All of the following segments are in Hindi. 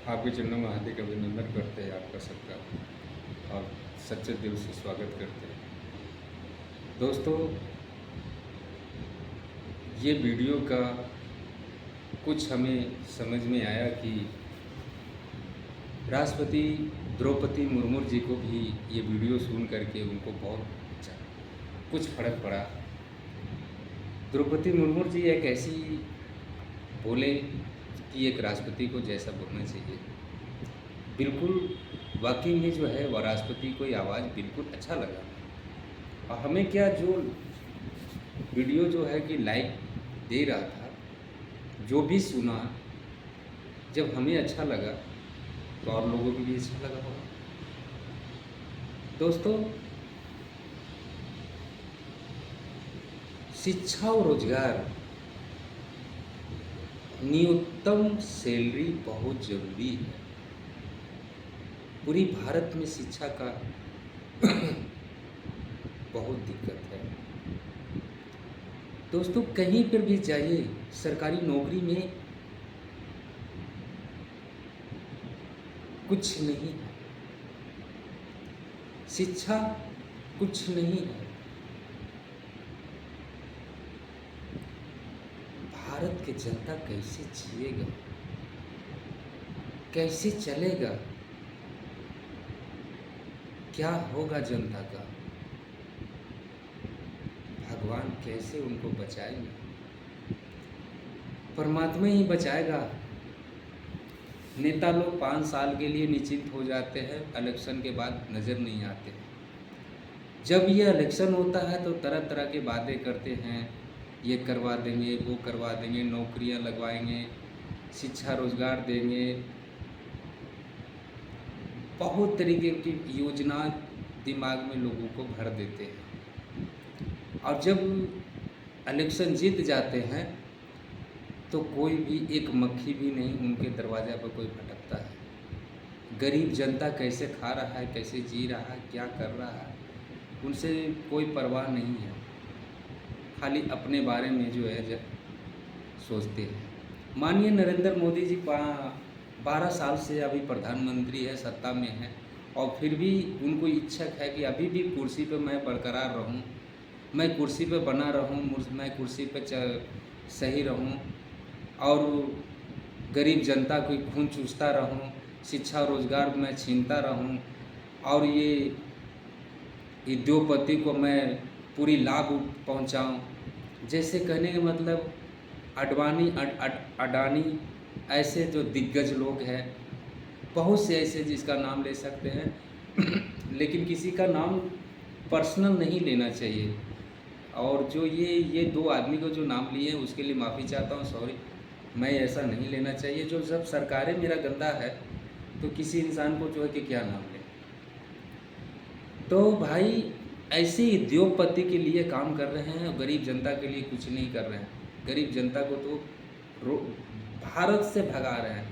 आपके चरणों में हार्दिक अभिनंदन करते हैं आपका सबका और सच्चे दिल से स्वागत करते हैं। दोस्तों, ये वीडियो का कुछ हमें समझ में आया कि राष्ट्रपति द्रौपदी मुर्मू जी को भी ये वीडियो सुन करके उनको बहुत कुछ फर्क पड़ा। द्रौपदी मुर्मू जी एक ऐसी बोले कि एक राष्ट्रपति को जैसा बोलना चाहिए, बिल्कुल वाकई में जो है वह राष्ट्रपति को ये आवाज़ बिल्कुल अच्छा लगा। और हमें क्या जो वीडियो जो है कि लाइक दे रहा था, जो भी सुना, जब हमें अच्छा लगा तो और लोगों को भी अच्छा लगा होगा। दोस्तों, शिक्षा और रोजगार, न्यूनतम सैलरी बहुत ज़रूरी है। पूरी भारत में शिक्षा का बहुत दिक्कत है। दोस्तों, कहीं पर भी जाइए, सरकारी नौकरी में कुछ नहीं है, शिक्षा कुछ नहीं है। भारत की जनता कैसे जिएगा, कैसे चलेगा, क्या होगा जनता का? भगवान कैसे उनको बचाएंगे? परमात्मा ही बचाएगा। नेता लोग 5 साल के लिए निश्चिंत हो जाते हैं, इलेक्शन के बाद नज़र नहीं आते। जब ये इलेक्शन होता है तो तरह तरह के वादे करते हैं, ये करवा देंगे, वो करवा देंगे, नौकरियां लगवाएंगे, शिक्षा रोजगार देंगे, बहुत तरीके की योजना दिमाग में लोगों को भर देते हैं। और जब इलेक्शन जीत जाते हैं तो कोई भी एक मक्खी भी नहीं उनके दरवाजे पर कोई भटकता है। गरीब जनता कैसे खा रहा है, कैसे जी रहा है, क्या कर रहा है, उनसे कोई परवाह नहीं है। खाली अपने बारे में जो है सोचते हैं। माननीय नरेंद्र मोदी जी 12 साल से अभी प्रधानमंत्री है, सत्ता में है, और फिर भी उनको इच्छा है कि अभी भी कुर्सी पर मैं बरकरार रहूं, मैं कुर्सी पर बना रहूं, मैं कुर्सी पर सही रहूं और गरीब जनता को खून चूसता रहूं, शिक्षा रोजगार में छीनता रहूं और ये उद्योगपति को मैं पूरी लाभ पहुंचाऊं। जैसे कहने का मतलब अडानी ऐसे जो दिग्गज लोग हैं, बहुत से ऐसे जिसका नाम ले सकते हैं लेकिन किसी का नाम पर्सनल नहीं लेना चाहिए। और जो ये 2 आदमी को जो नाम लिए हैं उसके लिए माफ़ी चाहता हूँ, सॉरी, मैं ऐसा नहीं लेना चाहिए। जो जब सरकारें मेरा गंदा है तो किसी इंसान को जो है कि क्या नाम ले। तो भाई ऐसे उद्योगपति के लिए काम कर रहे हैं और गरीब जनता के लिए कुछ नहीं कर रहे हैं। गरीब जनता को तो भारत से भगा रहे हैं।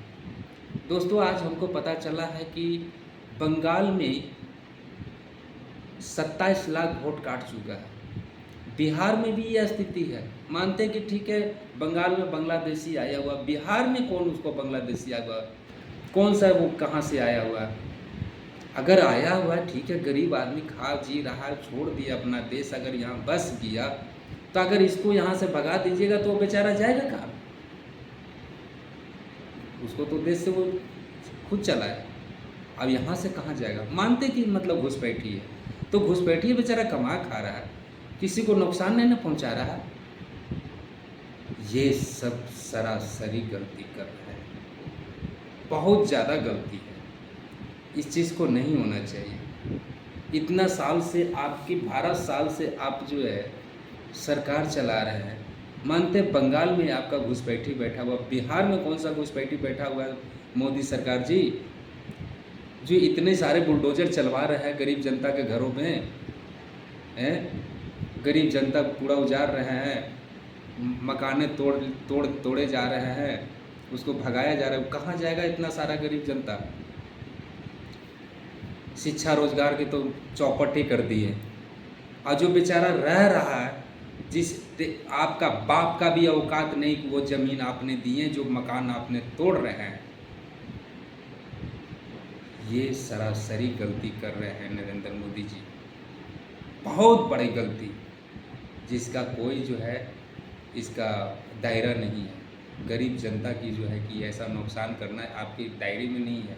दोस्तों, आज हमको पता चला है कि बंगाल में 27 लाख वोट काट चुका है। बिहार में भी यह स्थिति है। मानते हैं कि ठीक है, बंगाल में बांग्लादेशी आया हुआ, बिहार में कौन उसको बांग्लादेशी आया हुआ, कौन सा वो कहाँ से आया हुआ? अगर आया हुआ ठीक है, गरीब आदमी खा जी रहा है, छोड़ दिया अपना देश, अगर यहाँ बस गया तो अगर इसको यहाँ से भगा दीजिएगा तो वो बेचारा जाएगा कहाँ? उसको तो देश से वो खुद चला है, अब यहाँ से कहाँ जाएगा? मानते कि मतलब घुसपैठी है तो घुसपैठी है, बेचारा कमा खा रहा है, किसी को नुकसान नहीं ना पहुँचा रहा है। ये सब सरासरी गलती कर रहा है, बहुत ज़्यादा गलती है। इस चीज़ को नहीं होना चाहिए। इतना साल से आपकी 12 साल से आप जो है सरकार चला रहे हैं। मानते बंगाल में आपका घुसपैठी बैठा हुआ, बिहार में कौन सा घुसपैठी बैठा हुआ है? मोदी सरकार जी जो इतने सारे बुलडोजर चलवा रहे हैं गरीब जनता के घरों में, गरीब जनता पूरा उजाड़ रहे हैं, मकाने तोड़े जा रहे हैं, उसको भगाया जा रहा है। कहाँ जाएगा इतना सारा गरीब जनता? शिक्षा रोजगार के तो चौपट ही कर दिए। और जो बेचारा रह रहा है, आपका बाप का भी औकात नहीं कि वो ज़मीन आपने दिए, जो मकान आपने तोड़ रहे हैं, ये सरासरी गलती कर रहे हैं नरेंद्र मोदी जी, बहुत बड़ी गलती, जिसका कोई जो है इसका दायरा नहीं है। गरीब जनता की जो है कि ऐसा नुकसान करना है आपकी डायरी में नहीं है।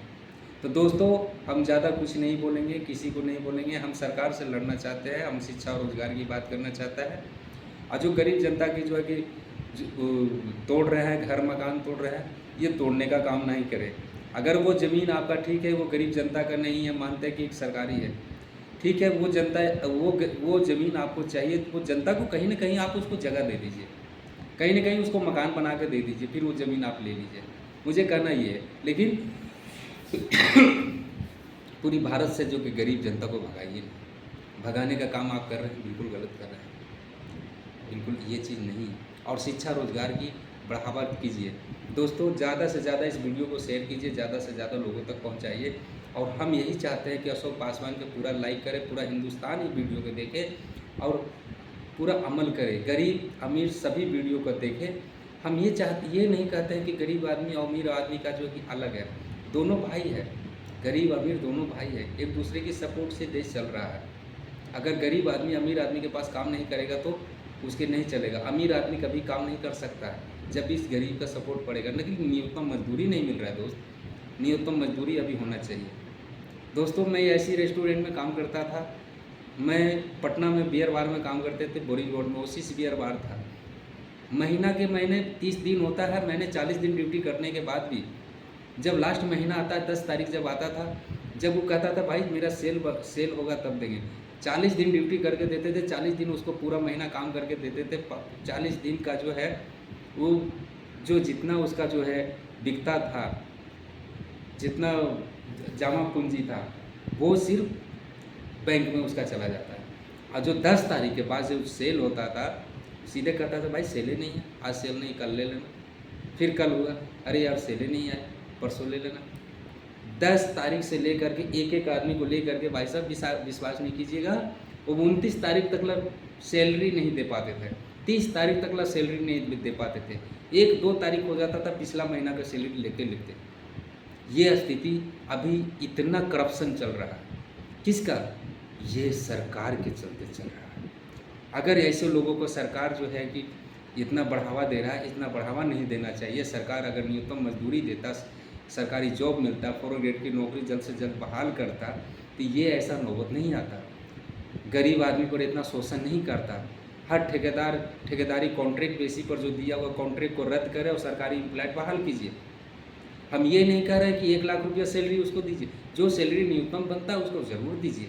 तो दोस्तों, हम ज़्यादा कुछ नहीं बोलेंगे, किसी को नहीं बोलेंगे। हम सरकार से लड़ना चाहते हैं, हम शिक्षा और रोजगार की बात करना चाहता है। और जो गरीब जनता की जो है कि तोड़ रहे हैं, घर मकान तोड़ रहे हैं, ये तोड़ने का काम नहीं करे। अगर वो ज़मीन आपका ठीक है, वो गरीब जनता का नहीं है, मानते हैं कि एक सरकारी है, ठीक है, वो जनता वो ज़मीन आपको चाहिए, तो वो जनता को कहीं ना कहीं आप उसको जगह दे दीजिए, कहीं ना कहीं उसको मकान बना के दे दीजिए, फिर वो ज़मीन आप ले लीजिए। मुझे कहना ये है, लेकिन पूरी भारत से जो कि गरीब जनता को भगाइए, भगाने का काम आप कर रहे हैं, बिल्कुल गलत कर रहे हैं, बिल्कुल ये चीज़ नहीं। और शिक्षा रोजगार की बढ़ावा कीजिए दोस्तों, ज़्यादा से ज़्यादा इस वीडियो को शेयर कीजिए, ज़्यादा से ज़्यादा लोगों तक पहुंचाइए। और हम यही चाहते हैं कि अशोक पासवान को पूरा लाइक करे, पूरा हिंदुस्तान इस वीडियो को देखे और पूरा अमल करे, गरीब अमीर सभी वीडियो को देखें। हम ये नहीं कहते हैं कि गरीब आदमी और अमीर आदमी का जो कि अलग है, दोनों भाई है, गरीब अमीर दोनों भाई है, एक दूसरे की सपोर्ट से देश चल रहा है। अगर गरीब आदमी अमीर आदमी के पास काम नहीं करेगा तो उसके नहीं चलेगा। अमीर आदमी कभी काम नहीं कर सकता है जब इस गरीब का सपोर्ट पड़ेगा। लेकिन न्यूनतम मजदूरी नहीं मिल रहा है दोस्त, न्यूनतम मजदूरी अभी होना चाहिए। दोस्तों, मैं ऐसी रेस्टोरेंट में काम करता था, मैं पटना में बियर बार में काम करते थे, बोरिंग रोड में, ओसिस बियर बार था। महीना के महीने 30 दिन होता है, मैंने 40 दिन ड्यूटी करने के बाद भी जब लास्ट महीना आता है, 10 तारीख जब आता था, जब वो कहता था भाई मेरा सेल होगा तब देंगे, 40 दिन ड्यूटी करके देते थे, 40 दिन उसको पूरा महीना काम करके देते थे। 40 दिन का जो है वो जो जितना उसका जो है बिकता था, जितना जमा पूंजी था, वो सिर्फ बैंक में उसका चला जाता है। और जो 10 तारीख के बाद जो सेल होता था, सीधे कहता था भाई सेल नहीं है, आज सेल नहीं, कल ले लेना। फिर कल हुआ, अरे यार सेल नहीं आया, परसों ले लेना। 10 तारीख से लेकर के एक एक आदमी को लेकर के भाई साहब विश्वास नहीं कीजिएगा, वो 29 तारीख तक सैलरी नहीं दे पाते थे, 30 तारीख तक सैलरी नहीं दे पाते थे, 1-2 तारीख हो जाता था पिछला महीना का सैलरी लेते लेते। ये स्थिति अभी इतना करप्शन चल रहा है, किसका? ये सरकार के चलते चल रहा है। अगर ऐसे लोगों को सरकार जो है कि इतना बढ़ावा दे रहा है, इतना बढ़ावा नहीं देना चाहिए। सरकार अगर न्यूनतम मजदूरी देता, सरकारी जॉब मिलता, 4 ग्रेड की नौकरी जल्द से जल्द बहाल करता, तो ये ऐसा नौबत नहीं आता, गरीब आदमी पर इतना शोषण नहीं करता। हर ठेकेदारी कॉन्ट्रैक्ट बेसिस पर जो दिया हुआ कॉन्ट्रैक्ट को रद्द करे और सरकारी एम्प्लॉय बहाल कीजिए। हम ये नहीं कह रहे कि 1 लाख रुपया सैलरी उसको दीजिए, जो सैलरी न्यूनतम बनता है उसको ज़रूर दीजिए।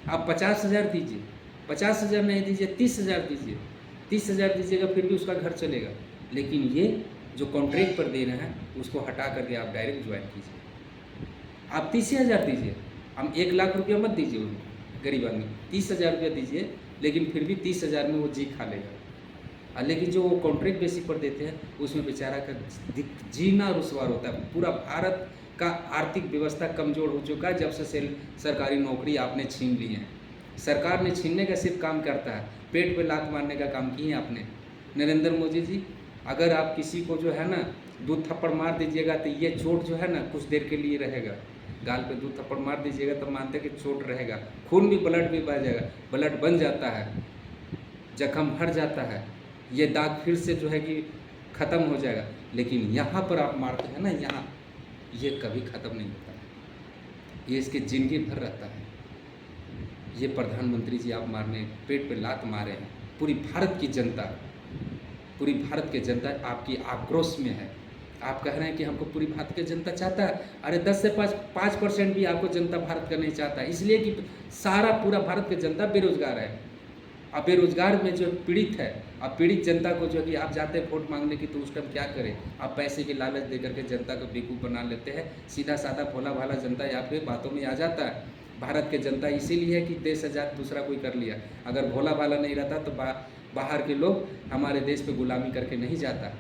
आप 50,000 दीजिए, 50,000 नहीं दीजिए, 30,000 दीजिए, 30,000 दीजिएगा फिर भी उसका घर चलेगा। लेकिन ये जो कॉन्ट्रैक्ट पर दे रहे हैं उसको हटा करके आप डायरेक्ट ज्वाइन कीजिए। आप 30,000 दीजिए, हम 1 लाख रुपया मत दीजिए उनको, गरीब आदमी 30,000 रुपया दीजिए, लेकिन फिर भी 30,000 में वो जी खा लेगा। लेकिन जो वो कॉन्ट्रैक्ट बेसिस पर देते हैं उसमें बेचारा का जीना रुसवार होता है। पूरा भारत का आर्थिक व्यवस्था कमज़ोर हो चुका है जब से सरकारी नौकरी आपने छीन ली है। सरकार ने छीनने का सिर्फ काम करता है, पेट पे लात मारने का काम किए आपने। नरेंद्र मोदी जी, अगर आप किसी को जो है ना 2 थप्पड़ मार दीजिएगा तो ये चोट जो है ना कुछ देर के लिए रहेगा, गाल पे 2 थप्पड़ मार दीजिएगा तो मानते कि चोट रहेगा, खून भी ब्लड भी बह जाएगा, ब्लड बन जाता है, जख्म भर जाता है, ये दाग फिर से जो है कि ख़त्म हो जाएगा। लेकिन यहाँ पर आप मारते हैं ना, यहाँ ये कभी ख़त्म नहीं होता है, ये इसकी ज़िंदगी भर रहता है। ये प्रधानमंत्री जी आप मारने पेट पे लात मारे हैं, पूरी भारत की जनता, पूरी भारत की जनता आपकी आक्रोश में है। आप कह रहे हैं कि हमको पूरी भारत की जनता चाहता है, अरे 10 से 5% भी आपको जनता भारत का नहीं चाहता, इसलिए कि सारा पूरा भारत की जनता बेरोजगार है। अब बेरोजगार में जो पीड़ित है, अब पीड़ित जनता को जो कि आप जाते हैं वोट मांगने की तो उस टाइम क्या करें, आप पैसे की लालच दे करके जनता को बेवकूफ़ बना लेते हैं। सीधा साधा भोला भाला जनता आपके बातों में आ जाता है। भारत के जनता इसीलिए है कि देश आजाद दूसरा कोई कर लिया, अगर भोला भाला नहीं रहता तो बाहर के लोग हमारे देश पे गुलामी करके नहीं जाता,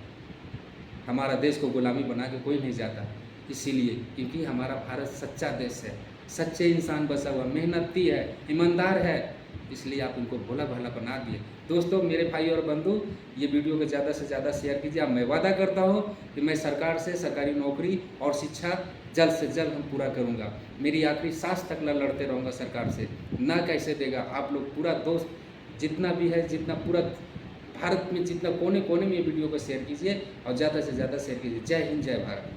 हमारा देश को गुलामी बना के कोई नहीं जाता। इसीलिए क्योंकि हमारा भारत सच्चा देश है, सच्चे इंसान बसा हुआ, मेहनती है, ईमानदार है, इसलिए आप इनको भोला भाला बना दिए। दोस्तों, मेरे भाई और बंधु, ये वीडियो को ज़्यादा से ज़्यादा शेयर कीजिए। अब मैं वादा करता हूँ कि मैं सरकार से सरकारी नौकरी और शिक्षा जल्द से जल्द हम पूरा करूँगा। मेरी आखिरी सांस तक लड़ते रहूँगा सरकार से। ना कैसे देगा, आप लोग पूरा दोस्त जितना भी है, जितना पूरा भारत में जितना कोने कोने में ये वीडियो को शेयर कीजिए और ज़्यादा से ज़्यादा शेयर कीजिए। जय हिंद, जय भारत।